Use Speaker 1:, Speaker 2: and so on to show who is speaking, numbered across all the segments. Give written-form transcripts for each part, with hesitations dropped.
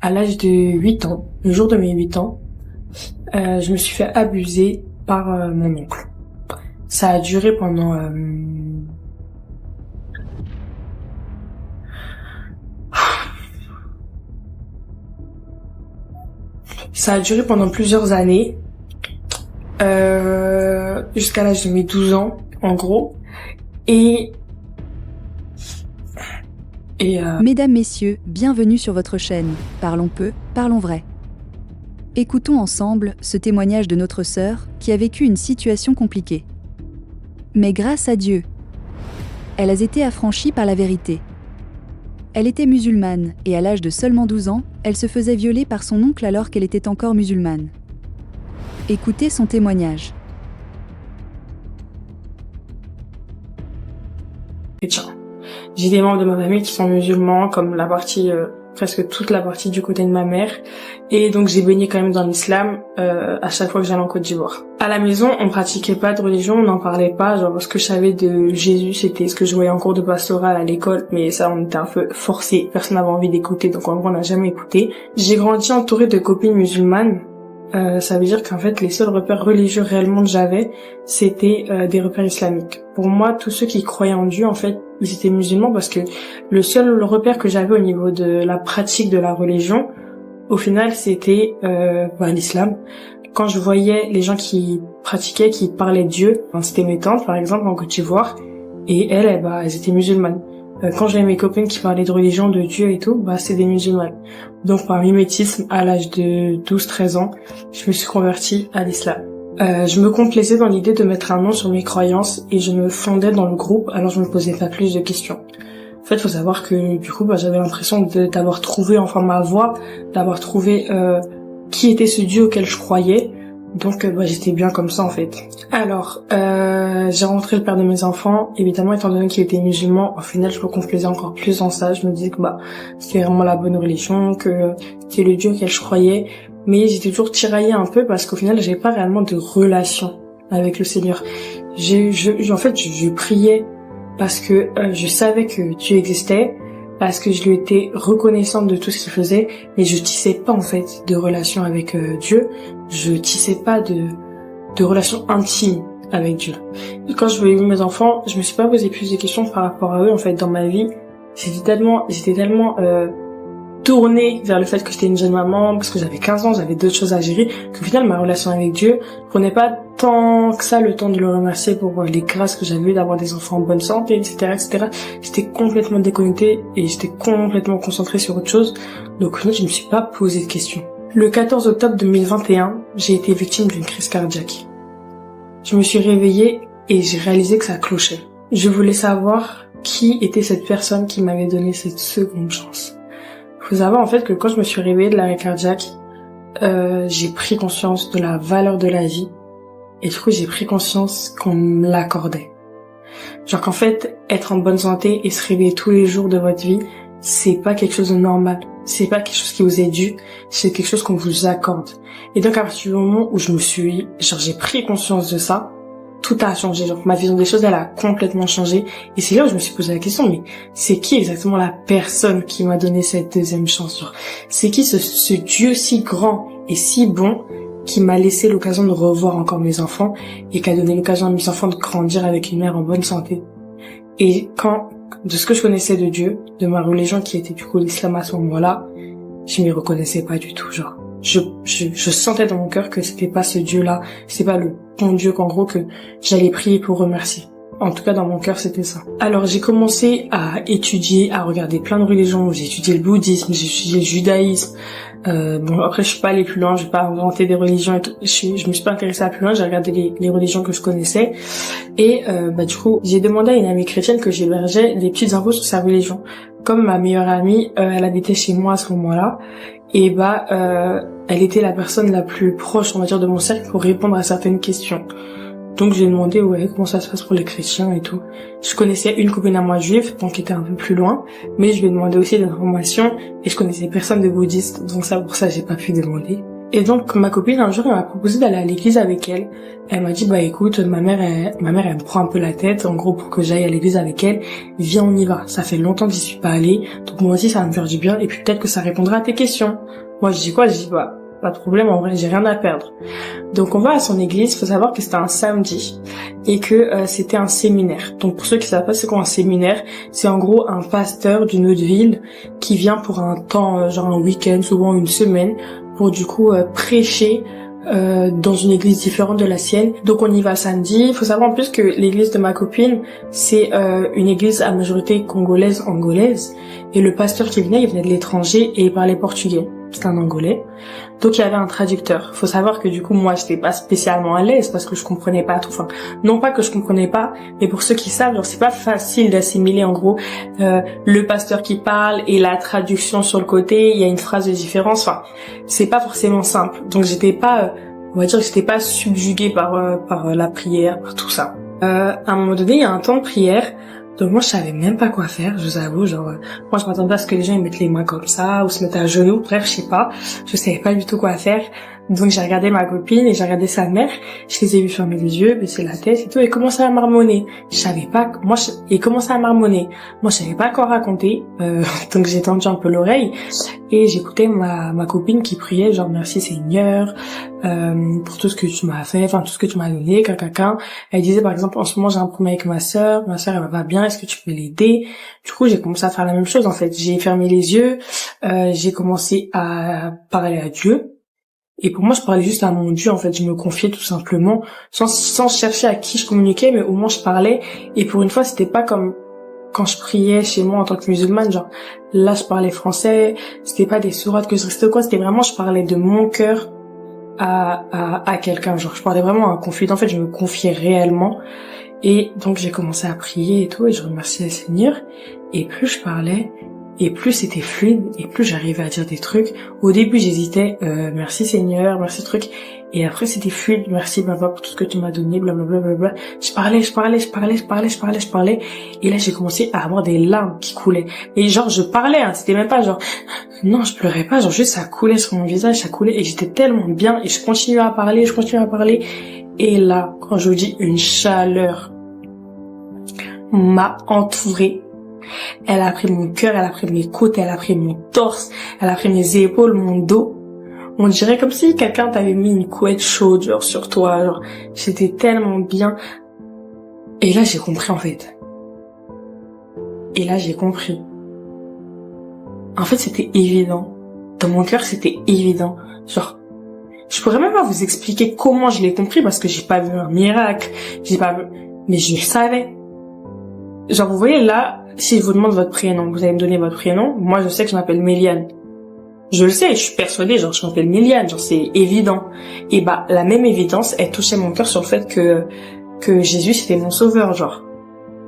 Speaker 1: À l'âge de 8 ans, le jour de mes 8 ans, je me suis fait abuser par mon oncle. Ça a duré pendant plusieurs années, jusqu'à l'âge de mes 12 ans, en gros. Et
Speaker 2: Mesdames, Messieurs, bienvenue sur votre chaîne. Parlons peu, parlons vrai. Écoutons ensemble ce témoignage de notre sœur qui a vécu une situation compliquée. Mais grâce à Dieu, elle a été affranchie par la vérité. Elle était musulmane et à l'âge de seulement 12 ans, elle se faisait violer par son oncle alors qu'elle était encore musulmane. Écoutez son témoignage.
Speaker 1: J'ai des membres de ma famille qui sont musulmans, comme la partie, presque toute la partie du côté de ma mère. Et donc j'ai baigné quand même dans l'islam à chaque fois que j'allais en Côte d'Ivoire. À la maison, on pratiquait pas de religion, on n'en parlait pas. Genre ce que je savais de Jésus, c'était ce que je voyais en cours de pastoral à l'école, mais ça on était un peu forcés. Personne n'avait envie d'écouter, donc en gros on n'a jamais écouté. J'ai grandi entourée de copines musulmanes. Ça veut dire qu'en fait les seuls repères religieux réellement que j'avais, c'était des repères islamiques. Pour moi, tous ceux qui croyaient en Dieu, en fait, ils étaient musulmans parce que le seul repère que j'avais au niveau de la pratique de la religion, au final, c'était l'islam. Quand je voyais les gens qui pratiquaient, qui parlaient de Dieu, c'était mes tantes par exemple en Côte d'Ivoire, et elles étaient musulmanes. Quand j'avais mes copines qui parlaient de religion, de Dieu et tout, c'était des musulmanes. Donc par mimétisme, à l'âge de 12-13 ans, je me suis convertie à l'islam. Je me complaisais dans l'idée de mettre un nom sur mes croyances et je me fondais dans le groupe, alors je me posais pas plus de questions. En fait, faut savoir que du coup, j'avais l'impression d'avoir trouvé enfin ma voie, d'avoir trouvé qui était ce Dieu auquel je croyais. Donc j'étais bien comme ça en fait. Alors, j'ai rencontré le père de mes enfants. Évidemment, étant donné qu'il était musulman, au final, je me complaisais encore plus dans ça. Je me disais que c'était vraiment la bonne religion, que c'était le Dieu auquel je croyais. Mais j'étais toujours tiraillée un peu parce qu'au final, j'avais pas réellement de relation avec le Seigneur. Je priais parce que je savais que Dieu existait, parce que je lui étais reconnaissante de tout ce qu'il faisait, mais je tissais pas en fait de relation avec Dieu. Je tissais pas de relation intime avec Dieu. Et quand je voyais mes enfants, je me suis pas posé plus de questions par rapport à eux en fait dans ma vie. J'étais tellement tournée vers le fait que j'étais une jeune maman, parce que j'avais 15 ans, j'avais d'autres choses à gérer, qu'au final, ma relation avec Dieu, je prenais pas tant que ça le temps de le remercier pour les grâces que j'avais eues d'avoir des enfants en bonne santé, etc., etc. J'étais complètement déconnectée et j'étais complètement concentrée sur autre chose. Donc, au final, je me suis pas posé de questions. Le 14 octobre 2021, j'ai été victime d'une crise cardiaque. Je me suis réveillée et j'ai réalisé que ça clochait. Je voulais savoir qui était cette personne qui m'avait donné cette seconde chance. Faut savoir en fait que quand je me suis réveillée de l'arrêt cardiaque, j'ai pris conscience de la valeur de la vie et du coup j'ai pris conscience qu'on me l'accordait. Genre qu'en fait être en bonne santé et se réveiller tous les jours de votre vie, c'est pas quelque chose de normal, c'est pas quelque chose qui vous est dû, c'est quelque chose qu'on vous accorde. Et donc à partir du moment où j'ai pris conscience de ça, tout a changé, genre ma vision des choses elle a complètement changé et c'est là où je me suis posé la question, mais c'est qui exactement la personne qui m'a donné cette deuxième chance, genre c'est qui ce Dieu si grand et si bon qui m'a laissé l'occasion de revoir encore mes enfants et qui a donné l'occasion à mes enfants de grandir avec une mère en bonne santé. Et de ce que je connaissais de Dieu, de ma religion qui était du coup l'islam à ce moment-là, je m'y reconnaissais pas du tout, genre je sentais dans mon cœur que c'était pas ce Dieu-là, c'était pas le bon Dieu qu'en gros que j'allais prier pour remercier. En tout cas, dans mon cœur, c'était ça. Alors, j'ai commencé à étudier, à regarder plein de religions. J'ai étudié le bouddhisme, j'ai étudié le judaïsme. Après, je suis pas allée plus loin, j'ai pas inventé des religions et tout. Je me suis pas intéressée à plus loin, j'ai regardé les religions que je connaissais. Et, du coup, j'ai demandé à une amie chrétienne que j'hébergeais des petites infos sur sa religion. Comme ma meilleure amie, elle habitait chez moi à ce moment-là. Et elle était la personne la plus proche, on va dire, de mon cercle pour répondre à certaines questions. Donc j'ai demandé comment ça se passe pour les chrétiens et tout. Je connaissais une copine à moi juive, donc qui était un peu plus loin, mais je lui ai demandé aussi des informations et je connaissais personne de bouddhiste, donc ça pour ça j'ai pas pu demander. Et donc, ma copine, un jour, elle m'a proposé d'aller à l'église avec elle. Elle m'a dit, bah écoute, ma mère, elle me prend un peu la tête, en gros, pour que j'aille à l'église avec elle. Viens, on y va. Ça fait longtemps que j'y suis pas allée, donc moi aussi, ça va me faire du bien, et puis peut-être que ça répondra à tes questions. Moi, je dis quoi? Je dis, bah, pas de problème, en vrai, j'ai rien à perdre. Donc, on va à son église. Faut savoir que c'était un samedi, et que c'était un séminaire. Donc, pour ceux qui savent pas c'est quoi un séminaire, c'est en gros un pasteur d'une autre ville qui vient pour un temps, genre un week-end, souvent une semaine, pour du coup prêcher dans une église différente de la sienne. Donc on y va samedi. Il faut savoir en plus que l'église de ma copine, c'est une église à majorité angolaise. Et le pasteur qui venait, il venait de l'étranger et il parlait portugais. C'était un Angolais. Donc il y avait un traducteur. Faut savoir que du coup moi j'étais pas spécialement à l'aise parce que je comprenais pas tout. Enfin, non pas que je comprenais pas, mais pour ceux qui savent, genre c'est pas facile d'assimiler en gros le pasteur qui parle et la traduction sur le côté. Il y a une phrase de différence. Enfin, c'est pas forcément simple. Donc j'étais pas, on va dire que j'étais pas subjuguée par la prière, par tout ça. À un moment donné, il y a un temps de prière. Donc moi je savais même pas quoi faire, je vous avoue, genre moi je m'attendais à ce que les gens ils mettent les mains comme ça ou se mettent à genoux, bref je sais pas, je savais pas du tout quoi faire. Donc j'ai regardé ma copine et j'ai regardé sa mère, je les ai vus fermer les yeux, baisser la tête et tout, et commencer à marmonner. Je savais pas, et commencer à marmonner. Moi je savais pas quoi raconter, donc j'ai tendu un peu l'oreille et j'écoutais ma copine qui priait genre merci Seigneur pour tout ce que tu m'as fait, enfin tout ce que tu m'as donné, cacaca. Elle disait par exemple en ce moment j'ai un problème avec ma sœur elle va pas bien, est-ce que tu peux l'aider? Du coup j'ai commencé à faire la même chose en fait, j'ai fermé les yeux, j'ai commencé à parler à Dieu. Et pour moi, je parlais juste à mon Dieu, en fait, je me confiais tout simplement, sans chercher à qui je communiquais, mais au moins je parlais. Et pour une fois, c'était pas comme quand je priais chez moi en tant que musulmane, genre, là, je parlais français, c'était pas des sourates que je restais quoi, c'était vraiment, je parlais de mon cœur à quelqu'un, genre, je parlais vraiment à un confident, en fait, je me confiais réellement. Et donc, j'ai commencé à prier et tout, et je remerciais le Seigneur. Et plus je parlais, et plus c'était fluide, et plus j'arrivais à dire des trucs. Au début, j'hésitais, merci Seigneur, merci truc. Et après, c'était fluide, merci Papa pour tout ce que tu m'as donné, blablabla. Bla, bla, bla. Je parlais. Et là, j'ai commencé à avoir des larmes qui coulaient. Et genre, je parlais, hein, c'était même pas genre, non, je pleurais pas, genre juste ça coulait sur mon visage, ça coulait. Et j'étais tellement bien, et je continuais à parler. Et là, quand je vous dis une chaleur m'a entourée. Elle a pris mon cœur, elle a pris mes côtes, elle a pris mon torse, elle a pris mes épaules, mon dos. On dirait comme si quelqu'un t'avait mis une couette chaude, genre, sur toi, genre. J'étais tellement bien. Et là, j'ai compris, en fait. En fait, c'était évident. Dans mon cœur, c'était évident. Genre, je pourrais même pas vous expliquer comment je l'ai compris parce que j'ai pas vu un miracle, mais je le savais. Genre, vous voyez là, si je vous demande votre prénom, vous allez me donner votre prénom. Moi, je sais que je m'appelle Méliane. Je le sais, je suis persuadée, genre, je m'appelle Méliane, genre, c'est évident. Et bah, la même évidence, elle touchait mon cœur sur le fait que Jésus, c'était mon sauveur, genre.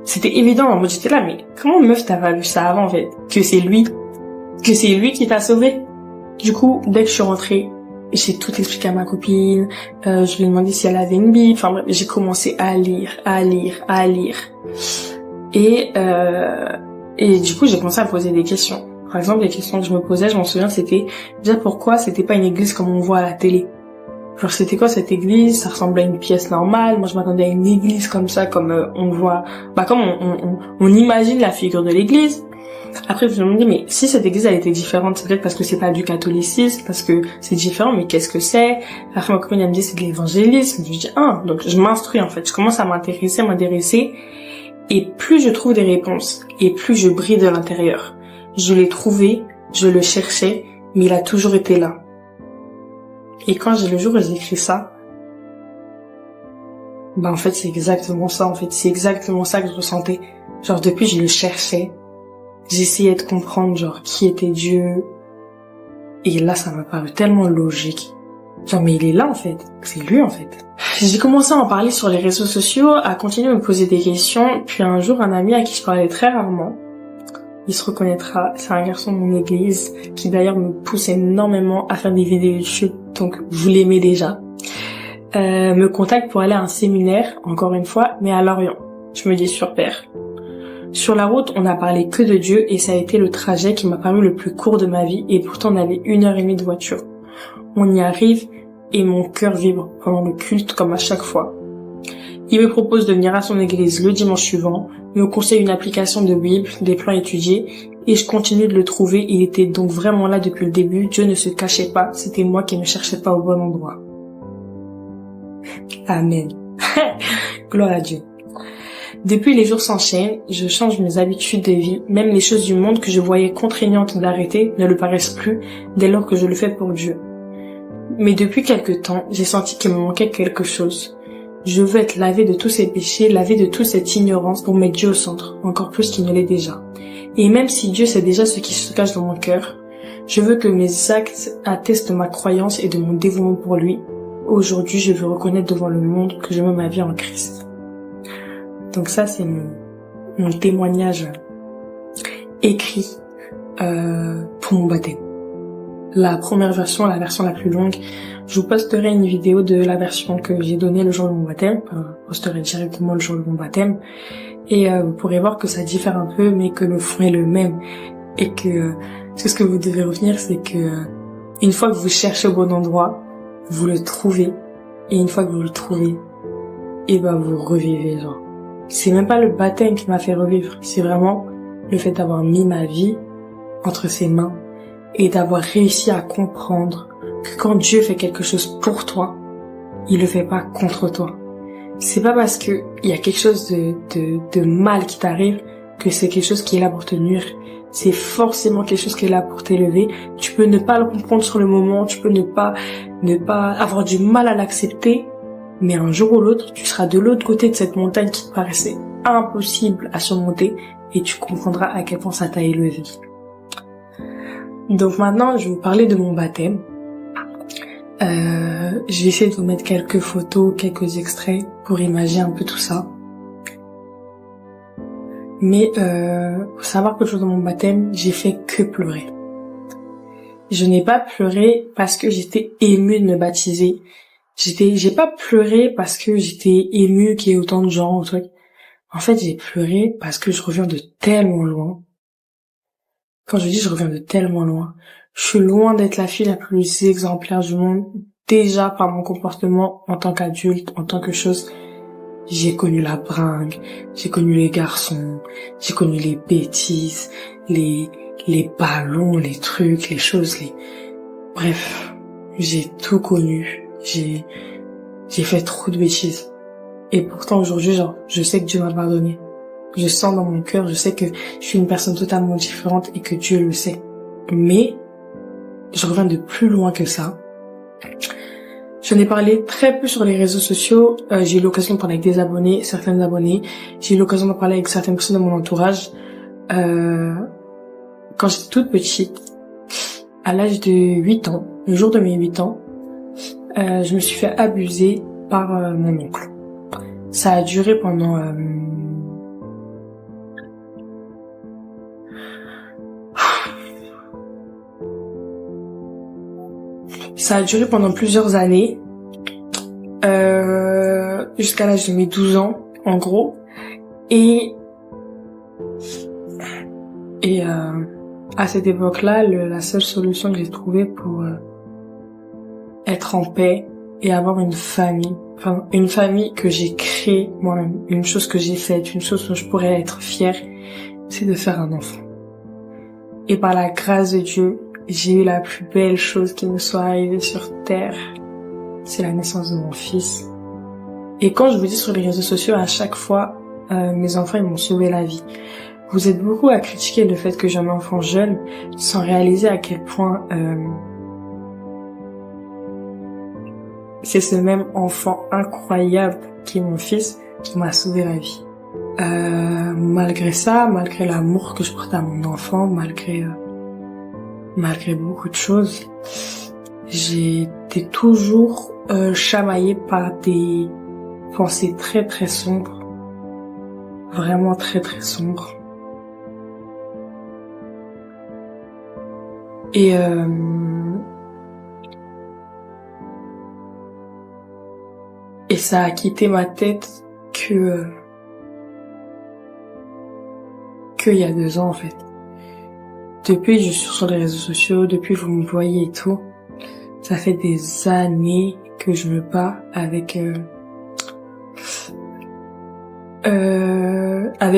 Speaker 1: C'était évident, en mode, j'étais là, mais comment meuf t'as pas vu ça avant, en fait? Que c'est lui qui t'a sauvé. Du coup, dès que je suis rentrée, j'ai tout expliqué à ma copine, je lui ai demandé si elle avait une Bible, enfin bref, j'ai commencé à lire. Et du coup, j'ai commencé à me poser des questions. Par exemple, les questions que je me posais, je m'en souviens, c'était déjà pourquoi c'était pas une église comme on voit à la télé. Genre, c'était quoi cette église? Ça ressemblait à une pièce normale. Moi, je m'attendais à une église comme ça, comme on voit, comme on imagine la figure de l'église. Après, je me dis, mais si cette église, elle était différente, c'est peut-être parce que c'est pas du catholicisme, parce que c'est différent, mais qu'est-ce que c'est? Après, ma copine, elle me dit, c'est de l'évangélisme. Je dis, donc je m'instruis, en fait. Je commence à m'intéresser. Et plus je trouve des réponses, et plus je brille de l'intérieur. Je l'ai trouvé, je le cherchais, mais il a toujours été là. Et quand le jour où j'ai écrit ça, en fait, c'est exactement ça, en fait. C'est exactement ça que je ressentais. Genre, depuis, je le cherchais. J'essayais de comprendre, genre, qui était Dieu. Et là, ça m'a paru tellement logique. Genre, mais il est là, en fait. C'est lui, en fait. J'ai commencé à en parler sur les réseaux sociaux, à continuer à me poser des questions. Puis un jour, un ami à qui je parlais très rarement, il se reconnaîtra, c'est un garçon de mon église, qui d'ailleurs me pousse énormément à faire des vidéos YouTube, donc vous l'aimez déjà, me contacte pour aller à un séminaire, encore une fois, mais à Lorient. Je me dis super. Sur la route, on n'a parlé que de Dieu et ça a été le trajet qui m'a paru le plus court de ma vie et pourtant on avait 1h30 de voiture. On y arrive et mon cœur vibre pendant le culte comme à chaque fois. Il me propose de venir à son église le dimanche suivant, me conseille une application de Bible, des plans étudiés, et je continue de le trouver. Il était donc vraiment là depuis le début. Dieu ne se cachait pas, c'était moi qui ne cherchais pas au bon endroit. Amen. Gloire à Dieu. Depuis, les jours s'enchaînent, je change mes habitudes de vie, même les choses du monde que je voyais contraignantes d'arrêter ne le paraissent plus dès lors que je le fais pour Dieu. Mais depuis quelque temps, j'ai senti qu'il me manquait quelque chose. Je veux être lavé de tous ces péchés, lavé de toute cette ignorance pour mettre Dieu au centre, encore plus qu'il ne l'est déjà. Et même si Dieu sait déjà ce qui se cache dans mon cœur, je veux que mes actes attestent de ma croyance et de mon dévouement pour lui. Aujourd'hui, je veux reconnaître devant le monde que je mets ma vie en Christ. Donc ça, c'est mon témoignage écrit pour mon baptême. La première version, la version la plus longue, je vous posterai une vidéo de la version que j'ai donnée le jour de mon baptême. Je posterai directement le jour de mon baptême. Et vous pourrez voir que ça diffère un peu, mais que le fond est le même. Et que ce que vous devez retenir, c'est que une fois que vous cherchez au bon endroit, vous le trouvez. Et une fois que vous le trouvez, et ben vous revivez, genre. C'est même pas le baptême qui m'a fait revivre, c'est vraiment le fait d'avoir mis ma vie entre ses mains et d'avoir réussi à comprendre que quand Dieu fait quelque chose pour toi, il le fait pas contre toi. C'est pas parce que il y a quelque chose de mal qui t'arrive que c'est quelque chose qui est là pour te nuire. C'est forcément quelque chose qui est là pour t'élever. Tu peux ne pas le comprendre sur le moment, tu peux ne pas avoir du mal à l'accepter, mais un jour ou l'autre, tu seras de l'autre côté de cette montagne qui te paraissait impossible à surmonter et tu comprendras à quel point ça t'a élevé. Donc maintenant, je vais vous parler de mon baptême. Je vais essayer de vous mettre quelques photos, quelques extraits pour imaginer un peu tout ça. Mais faut savoir que le jour de mon baptême, j'ai fait que pleurer. Je n'ai pas pleuré parce que j'étais émue de me baptiser. J'ai pas pleuré parce que j'étais émue qu'il y ait autant de gens ou truc. En fait, j'ai pleuré parce que je reviens de tellement loin. Quand je dis je reviens de tellement loin, je suis loin d'être la fille la plus exemplaire du monde. Déjà par mon comportement en tant qu'adulte, en tant que chose. J'ai connu la bringue, j'ai connu les garçons, j'ai connu les bêtises, les ballons, les trucs, les choses, bref, j'ai tout connu. J'ai fait trop de bêtises. Et pourtant aujourd'hui, genre, je sais que Dieu m'a pardonné. Je sens dans mon cœur, je sais que je suis une personne totalement différente et que Dieu le sait. Mais, je reviens de plus loin que ça. J'en ai parlé très peu sur les réseaux sociaux. J'ai eu l'occasion de parler avec des abonnés, certains abonnés. J'ai eu l'occasion de parler avec certaines personnes de mon entourage. Quand j'étais toute petite, à l'âge de 8 ans, le jour de mes 8 ans, je me suis fait abuser par mon oncle. Ça a duré pendant plusieurs années, jusqu'à l'âge de mes 12 ans, en gros. Et à cette époque-là, la seule solution que j'ai trouvée pour être en paix et avoir une famille que j'ai créée moi-même, une chose que j'ai faite, une chose dont je pourrais être fière, c'est de faire un enfant. Et par la grâce de Dieu, j'ai eu la plus belle chose qui me soit arrivée sur terre. C'est la naissance de mon fils. Et quand je vous dis sur les réseaux sociaux, à chaque fois, mes enfants, ils m'ont sauvé la vie. Vous êtes beaucoup à critiquer le fait que j'ai un enfant jeune, sans réaliser à quel point c'est ce même enfant incroyable qui est mon fils qui m'a sauvé la vie. Malgré ça, malgré l'amour que je porte à mon enfant, malgré beaucoup de choses, j'ai été toujours chamaillée par des pensées très très sombres, vraiment très très sombres. Et ça a quitté ma tête qu'il y a 2 ans en fait. Depuis, je suis sur les réseaux sociaux, depuis vous me voyez et tout. Ça fait des années que je me bats avec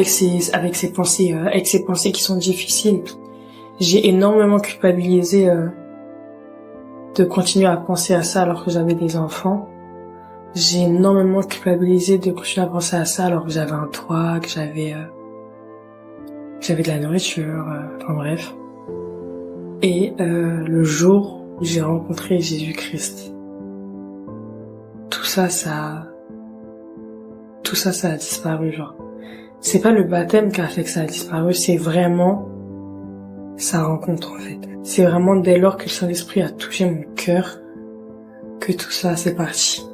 Speaker 1: ces pensées qui sont difficiles. J'ai énormément culpabilisé de continuer à penser à ça alors que j'avais des enfants. J'ai énormément culpabilisé de continuer à penser à ça alors que j'avais un toit, que j'avais de la nourriture, enfin bref. Et le jour où j'ai rencontré Jésus-Christ, tout ça a disparu, genre. C'est pas le baptême qui a fait que ça a disparu, c'est vraiment sa rencontre, en fait. C'est vraiment dès lors que le Saint-Esprit a touché mon cœur que tout ça c'est parti.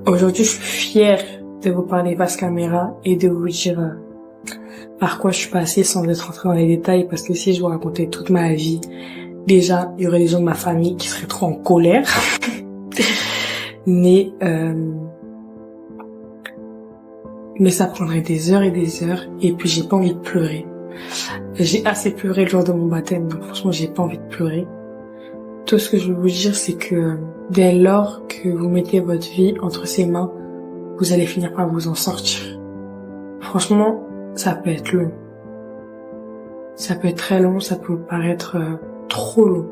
Speaker 1: Aujourd'hui, je suis fière de vous parler face caméra et de vous dire par quoi je suis passée sans être rentrée dans les détails, parce que si je vous racontais toute ma vie, déjà, il y aurait des gens de ma famille qui seraient trop en colère. Mais ça prendrait des heures, et puis j'ai pas envie de pleurer. J'ai assez pleuré le jour de mon baptême, donc franchement j'ai pas envie de pleurer. Tout ce que je veux vous dire, c'est que dès lors que vous mettez votre vie entre ses mains, vous allez finir par vous en sortir. Franchement, ça peut être long. Ça peut être très long, ça peut paraître trop long.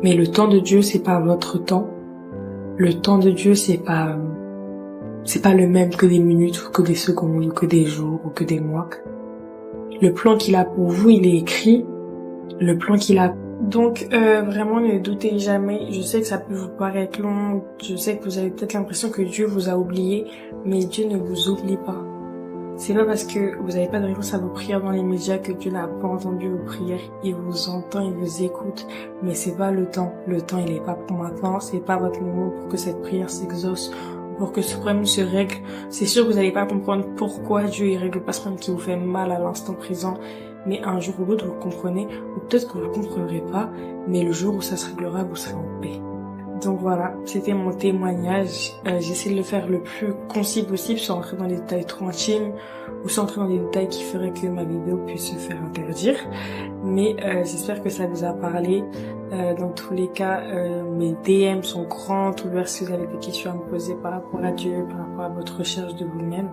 Speaker 1: Mais le temps de Dieu, c'est pas votre temps. Le temps de Dieu, c'est pas le même que des minutes, ou que des secondes, ou que des jours, ou que des mois. Le plan qu'il a pour vous, il est écrit. Le plan qu'il a. Donc, vraiment, ne doutez jamais. Je sais que ça peut vous paraître long. Je sais que vous avez peut-être l'impression que Dieu vous a oublié. Mais Dieu ne vous oublie pas. C'est pas parce que vous n'avez pas de réponse à vos prières dans les médias que Dieu n'a pas entendu vos prières. Il vous entend, il vous écoute. Mais c'est pas le temps. Le temps, il est pas pour maintenant. C'est pas votre moment pour que cette prière s'exauce, pour que ce problème se règle. C'est sûr que vous n'allez pas comprendre pourquoi Dieu il règle pas ce problème qui vous fait mal à l'instant présent. Mais un jour ou l'autre, vous le comprenez. Ou peut-être que vous le comprendrez pas. Mais le jour où ça se réglera, vous serez en paix. Donc voilà, c'était mon témoignage. J'essaie de le faire le plus concis possible, sans rentrer dans les détails trop intimes, ou sans rentrer dans des détails qui feraient que ma vidéo puisse se faire interdire. Mais j'espère que ça vous a parlé. Dans tous les cas, mes DM sont grands ouverts si vous avez des questions à me poser par rapport à Dieu, par rapport à votre recherche de vous-même.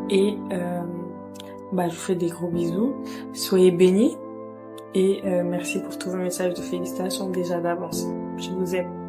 Speaker 1: Et je vous fais des gros bisous. Soyez bénis. Et merci pour tous vos messages de félicitations déjà d'avance. Je vous aime.